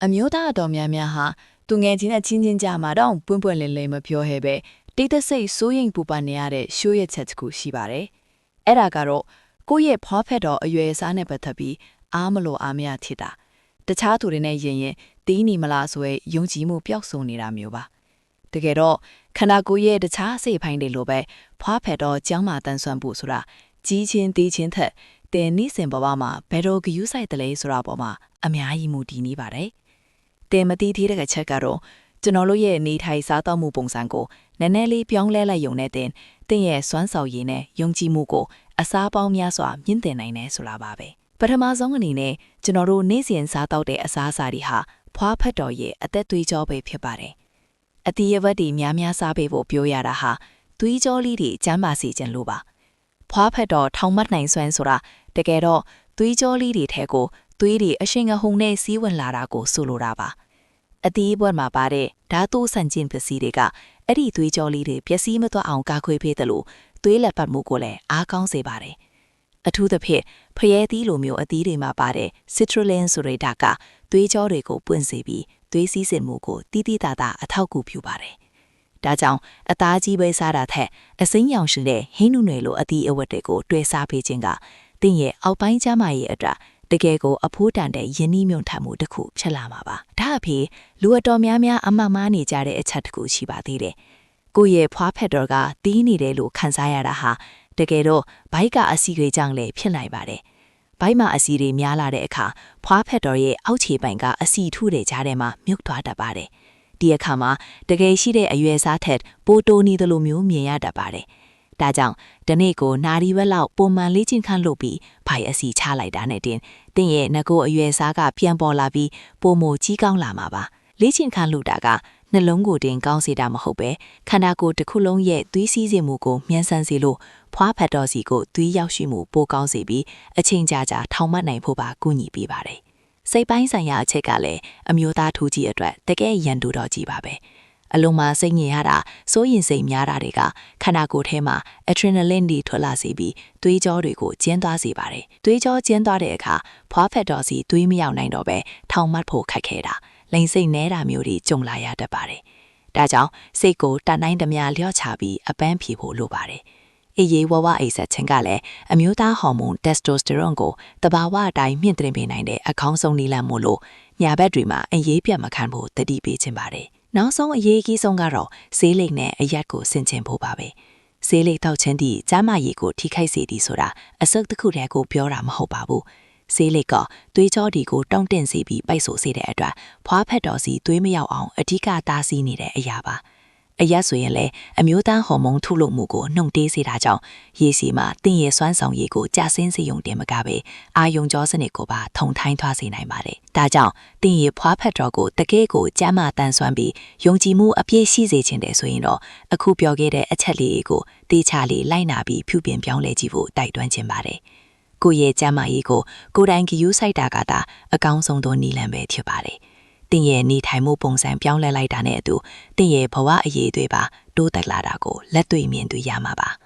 အမျိုးသားတော်များများဟာသူငယ်ချင်းနဲ့ချင်းကြမှာတော့ပွင့်ပွင့်လင်းလင်းမပြောဟဲပဲတိတ်တဆိတ်စိုးရိမ်ပူပန်နေရတဲ့ရှိုးရဲ့ချက်တစ်ခုရှိပါတယ်။အဲ့ဒါကတော့ကိုယ့်ရဲ့ဖွားဖက်တော်အရွယ်အစားနဲ့ပတ်သက်ပြီးအားမလို့အားမရဖြစ်တာတခြားသူတွေနဲ့ရင်တီးနေမလားဆိုရဲယုံကြည်မှုပျောက်ဆုံးနေတာမျိုးပါတကယ်တော့ခန္ဓာကိုယ်ရဲ့တခြားအစိတ်ပိုင်းတွေလိုပဲဖွားဖက်တော်ကျန်းမာတန်ဆွမ်းဖို့ဆိုတာကြီးချင်းတီးချင်းထက်တင်နိစင်ဘဝမှာဘယ်တော့ဂယူးဆိုင်တလဲဆိုတာပေါ်မှာအများကြီးမူတည်နေပါတယ်တင်မတီးသေးတဲ့ချက်ကတော့ကျွန်တော်တို့ရဲ့နေထိုင်စားသောက်မှုပုံစံကိုနည်းနည်းလေးပြောင်းလဲလိုက်ရုံနဲ့တင်ရဲ့စွမ်းဆောင်ရည်နဲ့ယုံကြည်မှုကိုအစားပေါင်းများစွာမြင့်တင်နိုင်တယ်ဆိုတာပါပဲပထမဆုံးအနေနဲ့ကျွန်တော်တို့နေ့စဉ်စားတော့တဲ့အစားအစာတွေဟာဖွားဖက်တော်ရဲ့အသက်သွေးကြောပဲဖြစ်ပါတယ်အတီးရဝတ်တွေများများစားပေးဖို့ပြောရတာဟာသွေးကြောလေးတွေကျန်းမာစေခြင်းလို့ပါဖွားဖက်တော်ထောင်မတ်နိုင်စွမ်းဆိုတာတကယ်တော့သွေးကြောလေးတွေထဲကိုသွေးတွေအရှင်အဟုန်နဲ့စီးဝင်လာတာကိုဆိုလိုတာပါအတီးဘွက်မှာပါတဲ့ဓာတုဆန်ကျင်ပစ္စည်းတွေကအဲ့ဒီသွေးကြောလေးတွေပျက်စီးမသွားအောင်ကာကွယ်ပေးတယ်လို့သွေးလက်ပတ်မှုကိုလည်းအားကောင်းစေပါတယ်အထူးသဖြင့်ဖရဲသီးလိုမျိုးအသီးတွေမှာပါတဲ့ citrulline ဆိုတဲ့ဓာတ်ကသွေးကြောတွေကိုပွင့်စေပြီးသွေးစည်းစိမ်မှုကိုတိတိတသာအထောက်အကူပြုပါတယ်။ဒါကြောင့်အသားကြီးပဲစားတာထက်အစိမ်းရောင်ရှိတဲ့ဟင်းနုနယ်လိုအသီးအဝတ်တွေကိုတွဲစားပေးခြင်းကတင်းရဲ့အောက်ပိုင်းကျန်းမာရေးအတွက်တကယ်ကိုအဖိုးတန်တဲ့ယဉ်နှီးမြုံထမှုတစ်ခုဖြစ်လာမှာပါ။ဒါအပြင်လူအတော်များများအမှတ်မှားနေကြတဲ့အချက်တစ်ခုရှိပါသေးတယ်။ကိုယ့်ရဲ့ဖွားဖက်တော်ကတီးနေတယ်လို့ခံစားရတာဟာတကယ်တော့ဘိုက်ကအစီတွေကြောင့်လည်းဖြစ်နိုင်ပါတယ်။ဘိုက်မှာအစီတွေများလာတဲ့အခါဖွားဖက်တော်ရဲ့အောက်ခြေပိုင်းကအစီထုတဲ့ကြားထဲမှာမြုပ်သွားတတ်ပါတယ်။ဒီအခါမှာတကယ်ရှိတဲ့အရွယ်စားထက်ပိုတိုးနေသလိုမျိုးမြင်ရတတ်ပါတယ်။ဒါကြောင့်ဒီနေ့ကိုနာရီဝက်လောက်ပုံမှန်လေ့ကျင့်ခန်းလုပ်ပြီးဘိုက်အစီချလိုက်တာနဲ့တင်းရဲ့ငကိုအရွယ်စားကပြန်ပေါ်လာပြီးပိုမိုကြီးကောင်းလာမှာပါ။လေ့ကျင့်ခန်းလုပ်တာကနှလုံးကိုတင်ကောင်းစေတာမဟုတ်ပဲခန္ဓာကိုယ်တစ်ခုလုံးရဲ့သွေးစည်းစိမ်မှုကိုမြန်ဆန်စေလို့ဖွားဖက်တော်စီကိုသွေးရောက်ရှိမှုပိုကောင်းစေပြီးအချိန်ကြာကြာထောင်မတ်နိုင်ဖို့ပါကူညီပေးပါတယ်။စိတ်ပိုင်းဆိုင်ရာအချက်ကလည်းအမျိုးသားထူးကြီးအတွက်တကယ်ရန်တူတော်ကြီးပါပဲ။အလုံးမှာစိတ်ငြိမ်ရတာစိုးရင်စိတ်များတာတွေကခန္ဓာကိုယ်ထဲမှာ adrenaline တွေထွက်လာစေပြီးသွေးကြောတွေကိုကျဉ်းသွားစေပါတယ်။သွေးကြောကျဉ်းသွားတဲ့အခါဖွားဖက်တော်စီသွေးမရောက်နိုင်တော့ပဲထောင်မတ်ဖို့ခက်ခဲတာလိန်စိတ်နဲတာမျိုးတွေကြုံလာရတတ်ပါတယ်။ဒါကြောင့်စိတ်ကိုတန်တိုင်းသမျှလျော့ချပြီးအပန်းဖြေဖို့လိုပါတယ်။အေးရေးဝဝအိတ်ဆက်ခြင်းကလည်းအမျိုးသားဟော်မုန်းတက်စတိုစတရွန်ကိုတဘာဝအတိုင်းမြင့်တင်ပေးနိုင်တဲ့အကောင်းဆုံးနည်းလမ်းမို့လို့ညာဘက်တွေမှာအရေးပြတ်မခံဖို့တတိပေးခြင်းပါတယ်။နောက်ဆုံးအရေးကြီးဆုံးကတော့ဆေးလိပ်နဲ့အရက်ကိုဆင်ခြင်ဖို့ပါပဲ။ဆေးလိပ်တောက်ခြင်းသည့်ကျန်းမာရေးကိုထိခိုက်စေသည်ဆိုတာအစတစ်ခုတည်းကိုပြောတာမဟုတ်ပါဘူး။ဆေးလိပ်ကသွေးကြောတွေကိုတောင့်တင်းစေပြီးပိုက်ဆိုစေတဲ့အတွက်ဖွားဖက်တော်စီသွေးမရောက်အောင်အဓိကတားဆီးနေတဲ့အရာပါအရက်ဆိုရင်လည်းအမျိုးသားဟော်မုန်းထုတ်လုပ်မှုကိုနှုတ်တေးစေတာကြောင့်ရေစီမှာတင်းရဲ့စွမ်းဆောင်ရည်ကိုကျဆင်းစေုံတင်မကပဲအာယုံကြောစနစ်ကိုပါထုံထိုင်းသွားစေနိုင်ပါတယ်ဒါကြောင့်တင်းရဲ့ဖွားဖက်တော်ကိုတကယ်ကိုကျမ်းမာတန်ဆွမ်းပြီးယုံကြည်မှုအပြည့်ရှိစေခြင်းတဲ့ဆိုရင်တော့အခုပြောခဲ့တဲ့အချက်လေးကိုတေချာလေးလိုက်နာပြီးဖြူပင်ပြောင်းလဲကြည့်ဖို့တိုက်တွန်းခြင်းပါတယ်ကိုယ့်ရဲ့ကျမ်းမာရေးကိုကိုယ်တိုင်ဂရုစိုက်တာကသာအကောင်းဆုံးသောနည်းလမ်းပဲဖြစ်ပါတယ်။တင်းရဲ့နေထိုင်မှုပုံစံပြောင်းလဲလိုက်တာနဲ့အတူတင်းရဲ့ဘဝအရေးတွေပါတိုးတက်လာတာကိုလက်တွေ့မြင်တွေ့ရမှာပါ။